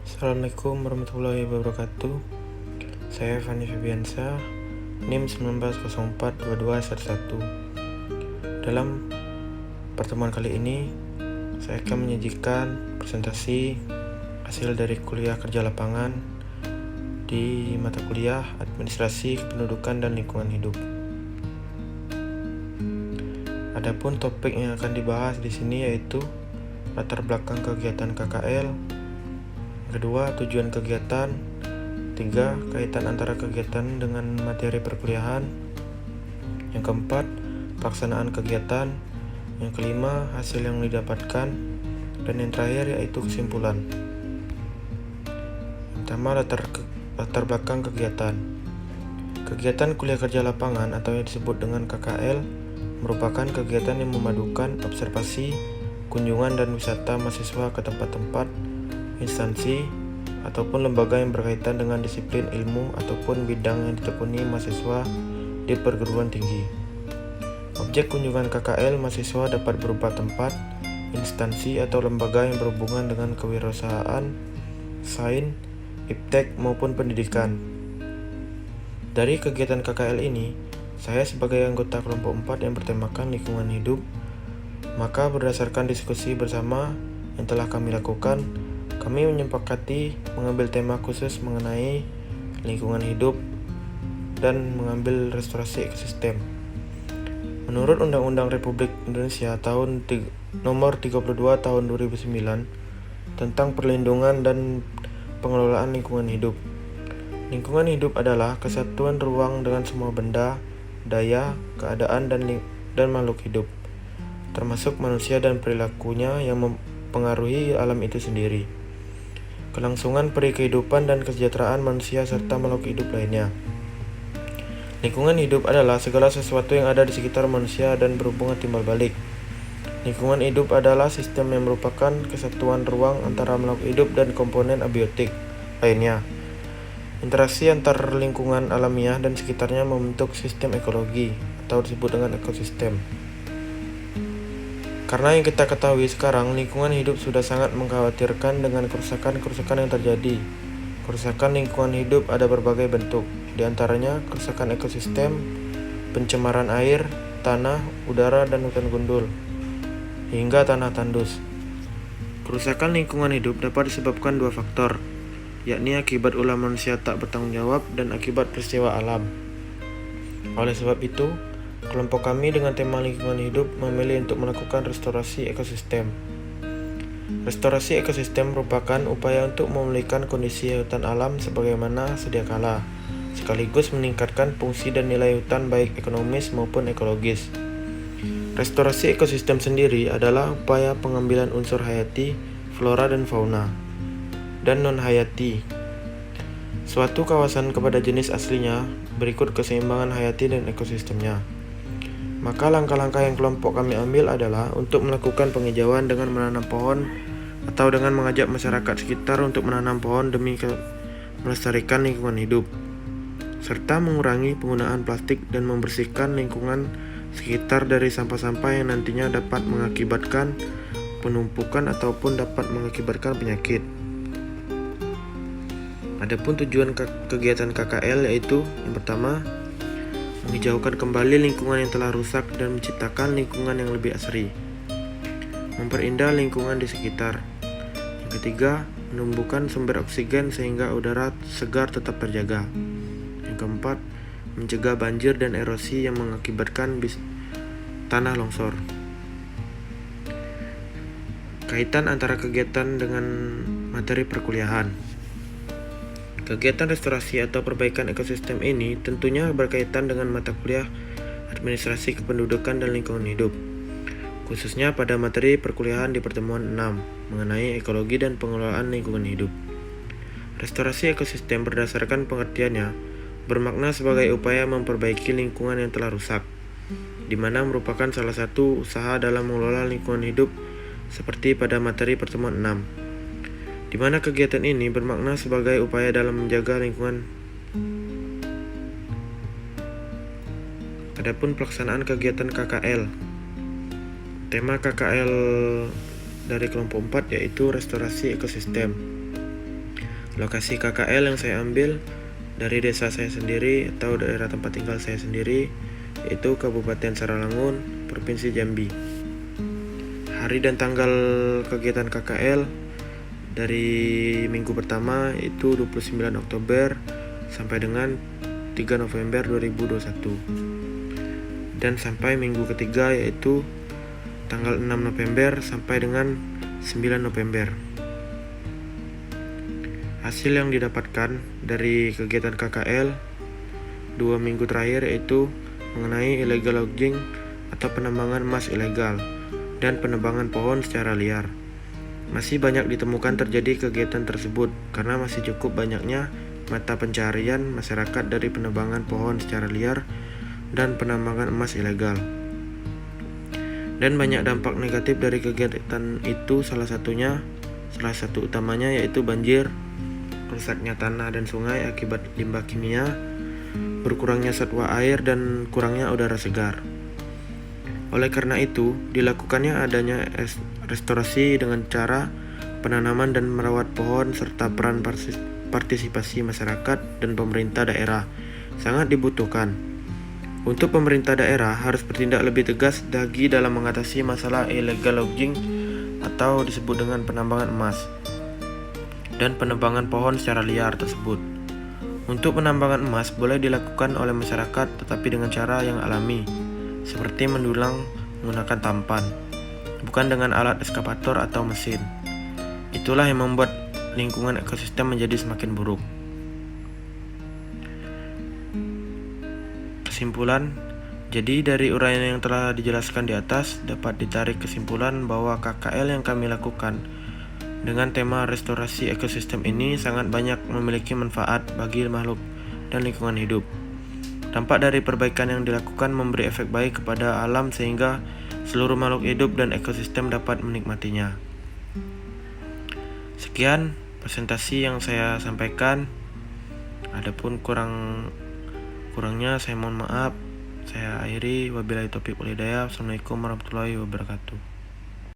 Assalamualaikum warahmatullahi wabarakatuh. Saya Fani Febiansa, NIM 19042211. Dalam pertemuan kali ini, saya akan menyajikan presentasi hasil dari kuliah kerja lapangan di mata kuliah Administrasi Kependudukan dan Lingkungan Hidup. Adapun topik yang akan dibahas di sini yaitu latar belakang kegiatan KKL, kedua, tujuan kegiatan, tiga, kaitan antara kegiatan dengan materi perkuliahan, yang keempat, pelaksanaan kegiatan, yang kelima, hasil yang didapatkan, dan yang terakhir yaitu kesimpulan. Pertama, latar belakang kegiatan. Kegiatan kuliah kerja lapangan atau yang disebut dengan KKL merupakan kegiatan yang memadukan observasi, kunjungan dan wisata mahasiswa ke tempat-tempat, instansi, ataupun lembaga yang berkaitan dengan disiplin ilmu ataupun bidang yang ditekuni mahasiswa di perguruan tinggi. Objek kunjungan KKL mahasiswa dapat berupa tempat, instansi atau lembaga yang berhubungan dengan kewirausahaan, sains, iptek maupun pendidikan. Dari kegiatan KKL ini, saya sebagai anggota kelompok 4 yang bertemakan lingkungan hidup, maka berdasarkan diskusi bersama yang telah kami lakukan, kami menyepakati mengambil tema khusus mengenai lingkungan hidup dan mengambil restorasi ekosistem. Menurut Undang-Undang Republik Indonesia Nomor 32 Tahun 2009 tentang perlindungan dan pengelolaan lingkungan hidup. Lingkungan hidup adalah kesatuan ruang dengan semua benda, daya, keadaan dan makhluk hidup, termasuk manusia dan perilakunya yang mempengaruhi alam itu sendiri, kelangsungan peri kehidupan dan kesejahteraan manusia serta makhluk hidup lainnya. Lingkungan hidup adalah segala sesuatu yang ada di sekitar manusia dan berhubungan timbal balik. Lingkungan hidup adalah sistem yang merupakan kesatuan ruang antara makhluk hidup dan komponen abiotik lainnya. Interaksi antar lingkungan alamiah dan sekitarnya membentuk sistem ekologi atau disebut dengan ekosistem. Karena yang kita ketahui sekarang, lingkungan hidup sudah sangat mengkhawatirkan dengan kerusakan-kerusakan yang terjadi. Kerusakan lingkungan hidup ada berbagai bentuk, di antaranya kerusakan ekosistem, pencemaran air, tanah, udara, dan hutan gundul, hingga tanah tandus. Kerusakan lingkungan hidup dapat disebabkan dua faktor, yakni akibat ulah manusia tak bertanggung jawab dan akibat peristiwa alam. Oleh sebab itu, kelompok kami dengan tema lingkungan hidup memilih untuk melakukan restorasi ekosistem. Restorasi ekosistem merupakan upaya untuk memulihkan kondisi hutan alam sebagaimana sedia kala, sekaligus meningkatkan fungsi dan nilai hutan baik ekonomis maupun ekologis. Restorasi ekosistem sendiri adalah upaya pengambilan unsur hayati, flora dan fauna, dan non-hayati suatu kawasan kepada jenis aslinya berikut keseimbangan hayati dan ekosistemnya. Maka langkah-langkah yang kelompok kami ambil adalah untuk melakukan penghijauan dengan menanam pohon atau dengan mengajak masyarakat sekitar untuk menanam pohon demi melestarikan lingkungan hidup, serta mengurangi penggunaan plastik dan membersihkan lingkungan sekitar dari sampah-sampah yang nantinya dapat mengakibatkan penumpukan ataupun dapat mengakibatkan penyakit. Adapun tujuan kegiatan KKL yaitu yang pertama, menghijaukan kembali lingkungan yang telah rusak dan menciptakan lingkungan yang lebih asri, memperindah lingkungan di sekitar. Yang ketiga, menumbuhkan sumber oksigen sehingga udara segar tetap terjaga. Yang keempat, mencegah banjir dan erosi yang mengakibatkan tanah longsor. Kaitan antara kegiatan dengan materi perkuliahan. Kegiatan restorasi atau perbaikan ekosistem ini tentunya berkaitan dengan mata kuliah Administrasi Kependudukan dan Lingkungan Hidup, khususnya pada materi perkuliahan di pertemuan 6 mengenai ekologi dan pengelolaan lingkungan hidup. Restorasi ekosistem berdasarkan pengertiannya bermakna sebagai upaya memperbaiki lingkungan yang telah rusak, di mana merupakan salah satu usaha dalam mengelola lingkungan hidup seperti pada materi pertemuan 6. Di mana kegiatan ini bermakna sebagai upaya dalam menjaga lingkungan. Adapun pelaksanaan kegiatan KKL. Tema KKL dari kelompok 4 yaitu restorasi ekosistem. Lokasi KKL yang saya ambil dari desa saya sendiri atau daerah tempat tinggal saya sendiri, yaitu Kabupaten Saralangun, Provinsi Jambi. Hari dan tanggal kegiatan KKL dari minggu pertama itu 29 Oktober sampai dengan 3 November 2021. Dan sampai minggu ketiga yaitu tanggal 6 November sampai dengan 9 November. Hasil yang didapatkan dari kegiatan KKL 2 minggu terakhir yaitu mengenai illegal logging atau penambangan emas ilegal dan penebangan pohon secara liar. Masih banyak ditemukan terjadi kegiatan tersebut karena masih cukup banyaknya mata pencarian masyarakat dari penebangan pohon secara liar dan penambangan emas ilegal. Dan banyak dampak negatif dari kegiatan itu, salah satu utamanya yaitu banjir, rusaknya tanah dan sungai akibat limbah kimia, berkurangnya satwa air dan kurangnya udara segar. Oleh karena itu, dilakukannya adanya restorasi dengan cara penanaman dan merawat pohon serta peran partisipasi masyarakat dan pemerintah daerah sangat dibutuhkan. Untuk pemerintah daerah harus bertindak lebih tegas lagi dalam mengatasi masalah illegal logging atau disebut dengan penambangan emas dan penebangan pohon secara liar tersebut. Untuk penambangan emas boleh dilakukan oleh masyarakat tetapi dengan cara yang alami, seperti mendulang menggunakan tampan, bukan dengan alat eskavator atau mesin. Itulah yang membuat lingkungan ekosistem menjadi semakin buruk. Kesimpulan, jadi dari uraian yang telah dijelaskan di atas dapat ditarik kesimpulan bahwa KKL yang kami lakukan dengan tema restorasi ekosistem ini sangat banyak memiliki manfaat bagi makhluk dan lingkungan hidup. Dampak dari perbaikan yang dilakukan memberi efek baik kepada alam sehingga seluruh makhluk hidup dan ekosistem dapat menikmatinya. Sekian presentasi yang saya sampaikan. Adapun kurangnya saya mohon maaf. Saya akhiri, wabillahi taufiq wal hidayah. Assalamualaikum warahmatullahi wabarakatuh.